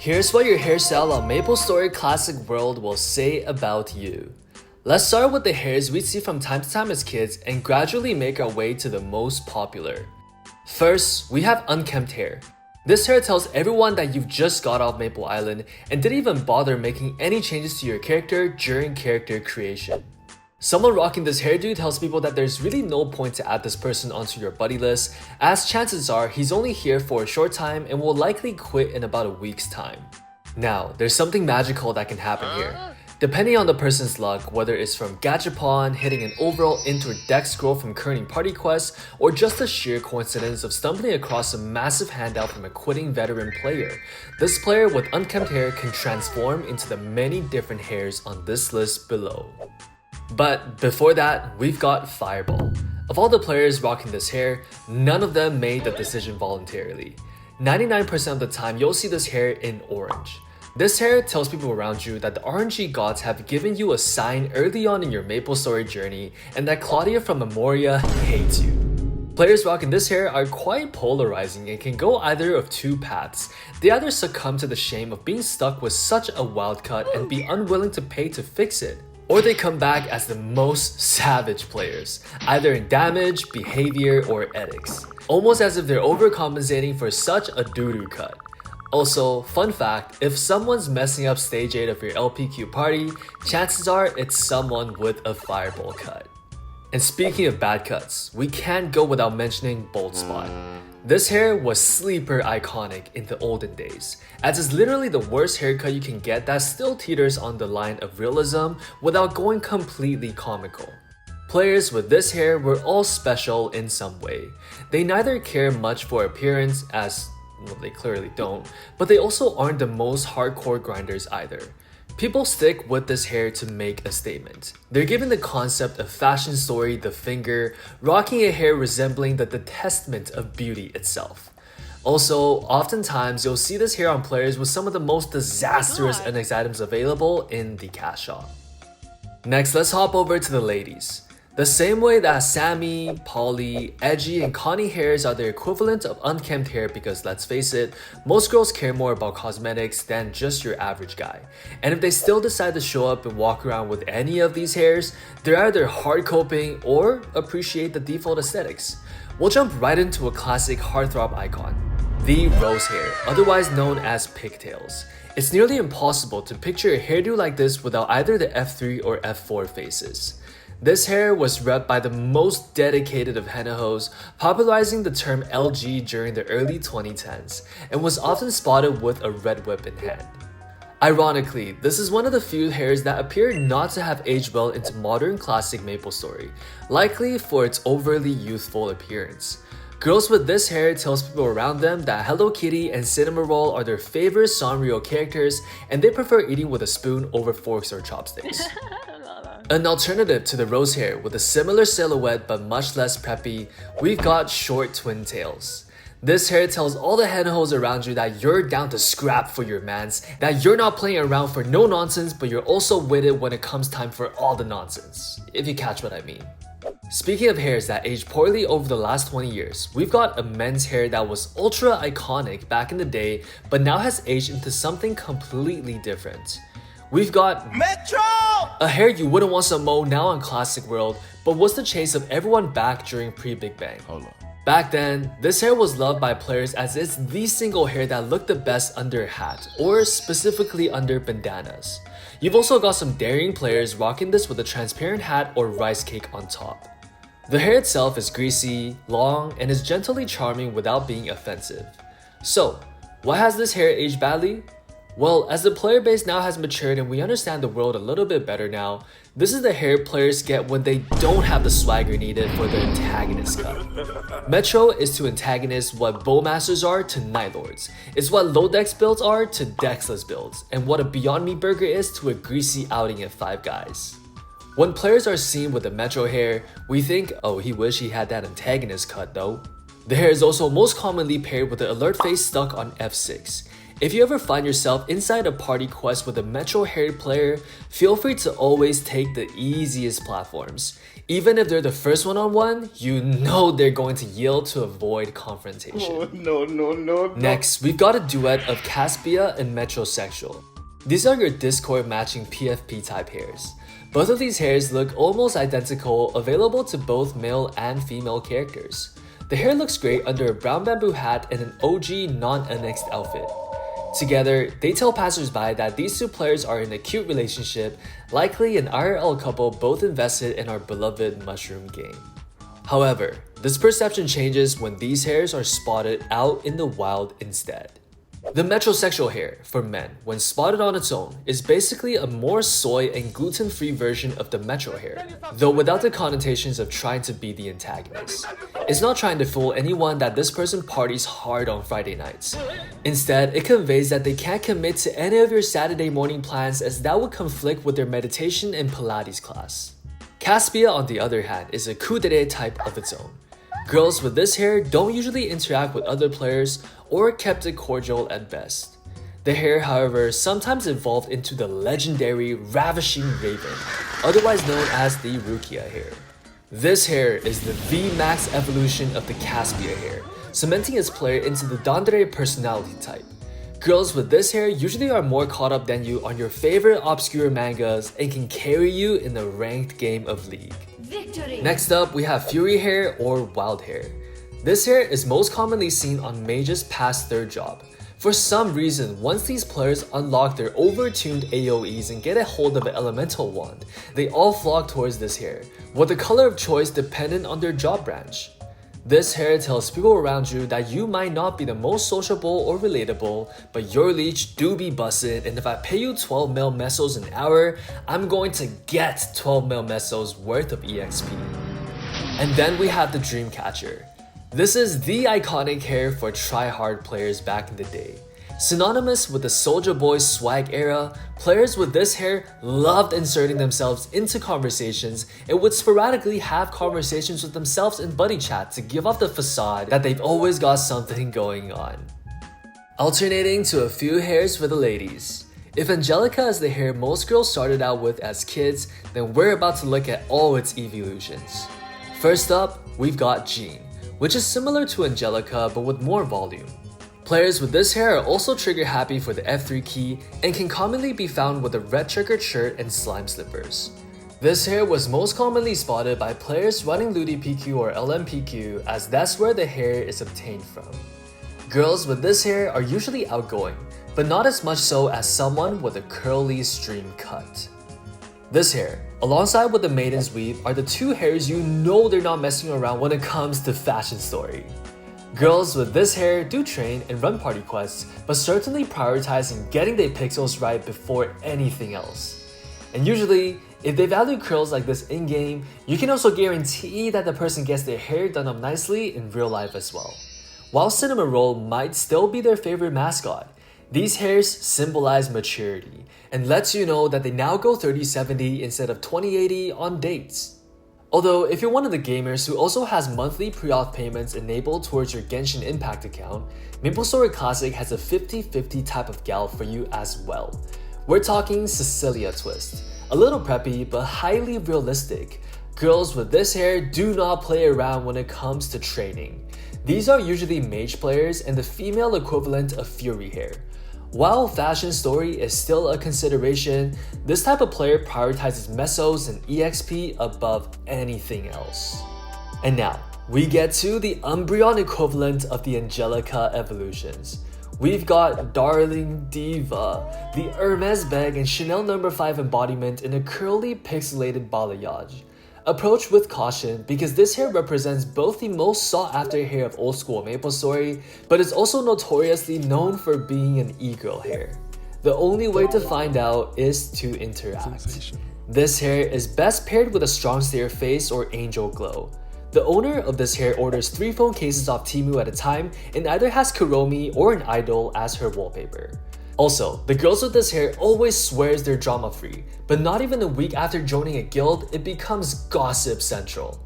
Here's what your hairstyle on MapleStory Classic World will say about you. Let's start with the hairs we see from time to time as kids and gradually make our way to the most popular. First, we have unkempt hair. This hair tells everyone that you've just got off Maple Island and didn't even bother making any changes to your character during character creation. Someone rocking this hairdo tells people that there's really no point to add this person onto your buddy list, as chances are he's only here for a short time and will likely quit in about a week's time. Now, there's something magical that can happen here. Depending on the person's luck, whether it's from Gachapon, hitting an overall int or dex scroll from current party quests, or just the sheer coincidence of stumbling across a massive handout from a quitting veteran player, this player with unkempt hair can transform into the many different hairs on this list below. But before that, we've got Fireball. Of all the players rocking this hair, none of them made the decision voluntarily. 99% of the time, you'll see this hair in orange. This hair tells people around you that the RNG gods have given you a sign early on in your MapleStory journey and that Claudia from Memoria hates you. Players rocking this hair are quite polarizing and can go either of two paths. They either succumb to the shame of being stuck with such a wild cut and be unwilling to pay to fix it, or they come back as the most savage players, either in damage, behavior, or ethics. Almost as if they're overcompensating for such a doo-doo cut. Also, fun fact, if someone's messing up stage 8 of your LPQ party, chances are it's someone with a fireball cut. And speaking of bad cuts, we can't go without mentioning Bold Spot. This hair was sleeper iconic in the olden days, as it's literally the worst haircut you can get that still teeters on the line of realism without going completely comical. Players with this hair were all special in some way. They neither care much for appearance, as well, they clearly don't, but they also aren't the most hardcore grinders either. People stick with this hair to make a statement. They're given the concept of fashion story the finger, rocking a hair resembling the testament of beauty itself. Also, oftentimes you'll see this hair on players with some of the most disastrous NX items available in the cash shop. Next, let's hop over to the ladies. The same way that Sammy, Polly, Edgy, and Connie hairs are the equivalent of unkempt hair because let's face it, most girls care more about cosmetics than just your average guy. And if they still decide to show up and walk around with any of these hairs, they're either hard coping or appreciate the default aesthetics. We'll jump right into a classic heartthrob icon, the rose hair, otherwise known as pigtails. It's nearly impossible to picture a hairdo like this without either the F3 or F4 faces. This hair was repped by the most dedicated of henna-hos, popularizing the term LG during the early 2010s, and was often spotted with a red whip in hand. Ironically, this is one of the few hairs that appear not to have aged well into modern classic MapleStory, likely for its overly youthful appearance. Girls with this hair tells people around them that Hello Kitty and Cinnamoroll are their favorite Sanrio characters and they prefer eating with a spoon over forks or chopsticks. An alternative to the rose hair with a similar silhouette but much less preppy, we've got short twin tails. This hair tells all the henna-hos around you that you're down to scrap for your mans, that you're not playing around for no nonsense but you're also with it when it comes time for all the nonsense, if you catch what I mean. Speaking of hairs that aged poorly over the last 20 years, we've got a men's hair that was ultra iconic back in the day but now has aged into something completely different. We've got Metro! A hair you wouldn't want to mow now on Classic World, but was the chase of everyone back during pre-Big Bang. Hold on. Back then, this hair was loved by players as it's the single hair that looked the best under a hat, or specifically under bandanas. You've also got some daring players rocking this with a transparent hat or rice cake on top. The hair itself is greasy, long, and is gently charming without being offensive. So, why has this hair aged badly? Well, as the player base now has matured and we understand the world a little bit better now, this is the hair players get when they don't have the swagger needed for their antagonist cut. Metro is to antagonists what Bowmasters are to Night Lords. It's what low dex builds are to dexless builds, and what a Beyond Meat burger is to a greasy outing at Five Guys. When players are seen with the Metro hair, we think, oh, he wish he had that antagonist cut though. The hair is also most commonly paired with the alert face stuck on F6. If you ever find yourself inside a party quest with a Metro haired player, feel free to always take the easiest platforms. Even if they're the first one-on-one, you know they're going to yield to avoid confrontation. Oh, no. Next, we've got a duet of Caspia and metrosexual. These are your Discord matching PFP type hairs. Both of these hairs look almost identical, available to both male and female characters. The hair looks great under a brown bamboo hat and an OG non-annexed outfit. Together, they tell passersby that these two players are in a cute relationship, likely an IRL couple both invested in our beloved mushroom game. However, this perception changes when these hairs are spotted out in the wild instead. The metrosexual hair, for men, when spotted on its own, is basically a more soy and gluten-free version of the metro hair, though without the connotations of trying to be the antagonist. It's not trying to fool anyone that this person parties hard on Friday nights. Instead, it conveys that they can't commit to any of your Saturday morning plans as that would conflict with their meditation and Pilates class. Caspia, on the other hand, is a kudere type of its own. Girls with this hair don't usually interact with other players or kept it cordial at best. The hair, however, sometimes evolved into the legendary Ravishing Raven, otherwise known as the Rukia hair. This hair is the V-Max evolution of the Caspia hair, cementing its player into the Dandere personality type. Girls with this hair usually are more caught up than you on your favorite obscure mangas and can carry you in the ranked game of League. Victory. Next up, we have Fury hair or Wild hair. This hair is most commonly seen on Mage's past third job. For some reason, once these players unlock their overtuned AoEs and get a hold of an elemental wand, they all flock towards this hair, with the color of choice dependent on their job branch. This hair tells people around you that you might not be the most sociable or relatable, but your leech do be busted, and if I pay you 12 mil mesos an hour, I'm going to get 12 mil mesos worth of EXP. And then we have the Dreamcatcher. This is the iconic hair for tryhard players back in the day. Synonymous with the Soulja Boy swag era, players with this hair loved inserting themselves into conversations and would sporadically have conversations with themselves in buddy chat to give off the facade that they've always got something going on. Alternating to a few hairs for the ladies. If Angelica is the hair most girls started out with as kids, then we're about to look at all its evolutions. First up, we've got Jean, which is similar to Angelica but with more volume. Players with this hair are also trigger happy for the F3 key and can commonly be found with a red checkered shirt and slime slippers. This hair was most commonly spotted by players running Ludi PQ or LMPQ, as that's where the hair is obtained from. Girls with this hair are usually outgoing, but not as much so as someone with a curly stream cut. This hair, alongside with the Maiden's Weave, are the two hairs you know they're not messing around when it comes to fashion story. Girls with this hair do train and run party quests, but certainly prioritizing getting their pixels right before anything else. And usually, if they value curls like this in-game, you can also guarantee that the person gets their hair done up nicely in real life as well. While Cinnamon Roll might still be their favorite mascot, these hairs symbolize maturity and lets you know that they now go 30-70 instead of 20-80 on dates. Although, if you're one of the gamers who also has monthly pre-auth payments enabled towards your Genshin Impact account, MapleStory Classic has a 50-50 type of gal for you as well. We're talking Cecilia Twist. A little preppy, but highly realistic. Girls with this hair do not play around when it comes to training. These are usually mage players and the female equivalent of Fury hair. While fashion story is still a consideration, this type of player prioritizes mesos and EXP above anything else. And now, we get to the Umbreon equivalent of the Angelica evolutions. We've got Darling Diva, the Hermes bag and Chanel No. 5 embodiment in a curly pixelated balayage. Approach with caution because this hair represents both the most sought after hair of old school MapleStory, but is also notoriously known for being an e-girl hair. The only way to find out is to interact. This hair is best paired with a strong stare face or angel glow. The owner of this hair orders 3 phone cases off Temu at a time and either has Kuromi or an idol as her wallpaper. Also, the girls with this hair always swears they're drama free, but not even a week after joining a guild, it becomes gossip central.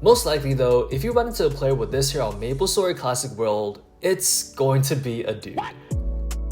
Most likely though, if you run into a player with this hair on MapleStory Classic World, it's going to be a dude.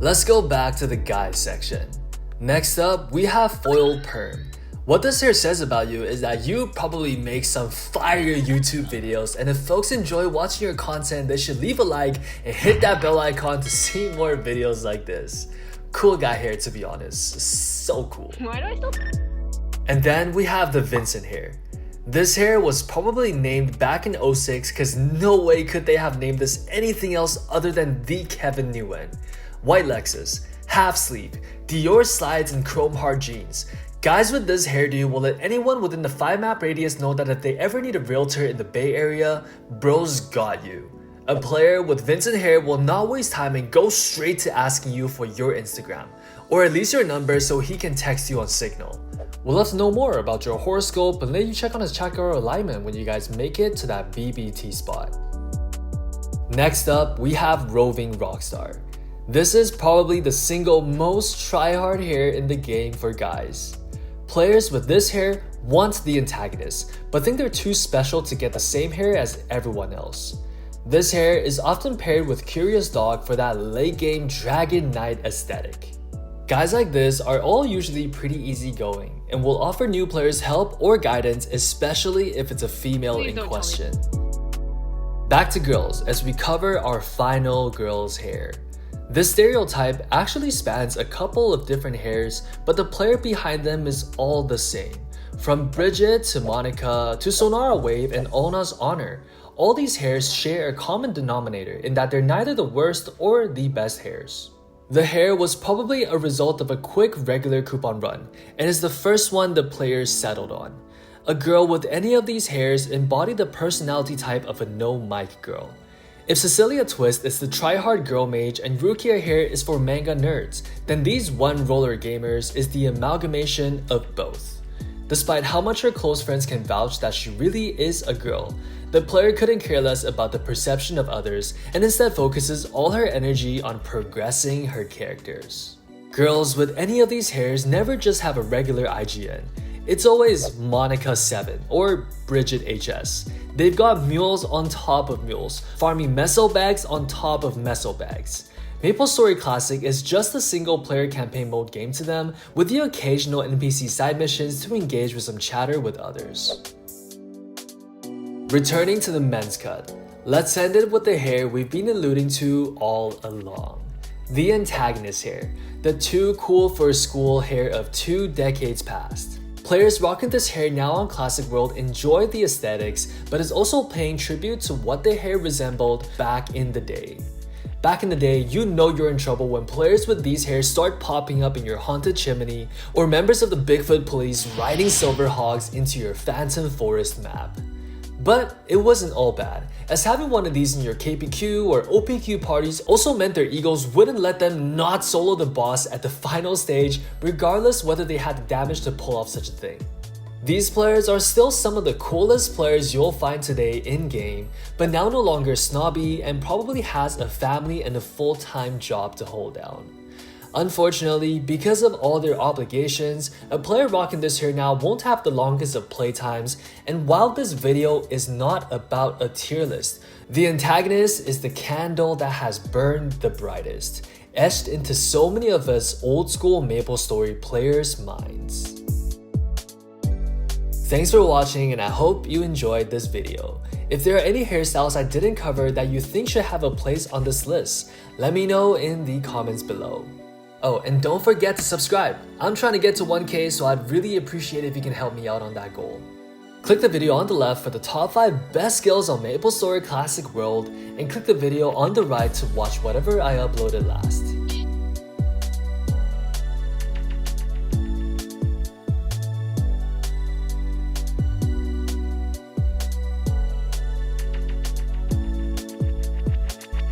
Let's go back to the guys section. Next up, we have Foiled Perm, What this hair says about you is that you probably make some fire YouTube videos, and if folks enjoy watching your content, they should leave a like and hit that bell icon to see more videos like this. Cool guy hair, to be honest. So cool. Why do I still? And then we have the Vincent hair. This hair was probably named back in 06 because no way could they have named this anything else other than the Kevin Nguyen. White Lexus, half sleeve, Dior slides and chrome hard jeans. Guys with this hairdo will let anyone within the 5 map radius know that if they ever need a realtor in the Bay Area, bro's got you. A player with Vincent hair will not waste time and go straight to asking you for your Instagram, or at least your number so he can text you on Signal. We'd love to know more about your horoscope and let you check on his chakra alignment when you guys make it to that BBT spot. Next up, we have Roving Rockstar. This is probably the single most tryhard hair in the game for guys. Players with this hair want the antagonist, but think they're too special to get the same hair as everyone else. This hair is often paired with Curious Dog for that late game Dragon Knight aesthetic. Guys like this are all usually pretty easygoing and will offer new players help or guidance, especially if it's a female in question. Back to girls as we cover our final girl's hair. This stereotype actually spans a couple of different hairs, but the player behind them is all the same. From Bridget to Monica to Sonara Wave and Ona's Honor, all these hairs share a common denominator in that they're neither the worst or the best hairs. The hair was probably a result of a quick regular coupon run, and is the first one the players settled on. A girl with any of these hairs embodied the personality type of a no-mic girl. If Cecilia Twist is the tryhard girl mage and Rukia hair is for manga nerds, then these one-roller gamers is the amalgamation of both. Despite how much her close friends can vouch that she really is a girl, the player couldn't care less about the perception of others and instead focuses all her energy on progressing her characters. Girls with any of these hairs never just have a regular IGN. It's always Monica 7 or Bridget HS. They've got mules on top of mules, farming meso bags on top of meso bags. MapleStory Classic is just a single player campaign mode game to them, with the occasional NPC side missions to engage with some chatter with others. Returning to the men's cut, let's end it with the hair we've been alluding to all along. The antagonist hair, the too cool for school hair of 2 decades past. Players rocking this hair now on Classic World enjoy the aesthetics, but is also paying tribute to what the hair resembled back in the day. Back in the day, you know you're in trouble when players with these hairs start popping up in your haunted chimney, or members of the Bigfoot police riding silver hogs into your Phantom Forest map. But it wasn't all bad, as having one of these in your KPQ or OPQ parties also meant their egos wouldn't let them not solo the boss at the final stage, regardless whether they had the damage to pull off such a thing. These players are still some of the coolest players you'll find today in-game, but now no longer snobby and probably has a family and a full-time job to hold down. Unfortunately, because of all their obligations, a player rocking this hair now won't have the longest of playtimes, and while this video is not about a tier list, the antagonist is the candle that has burned the brightest, etched into so many of us old school MapleStory players' minds. Thanks for watching, and I hope you enjoyed this video. If there are any hairstyles I didn't cover that you think should have a place on this list, let me know in the comments below. Oh, and don't forget to subscribe. I'm trying to get to 1K, so I'd really appreciate it if you can help me out on that goal. Click the video on the left for the top 5 best skills on MapleStory Classic World, and click the video on the right to watch whatever I uploaded last.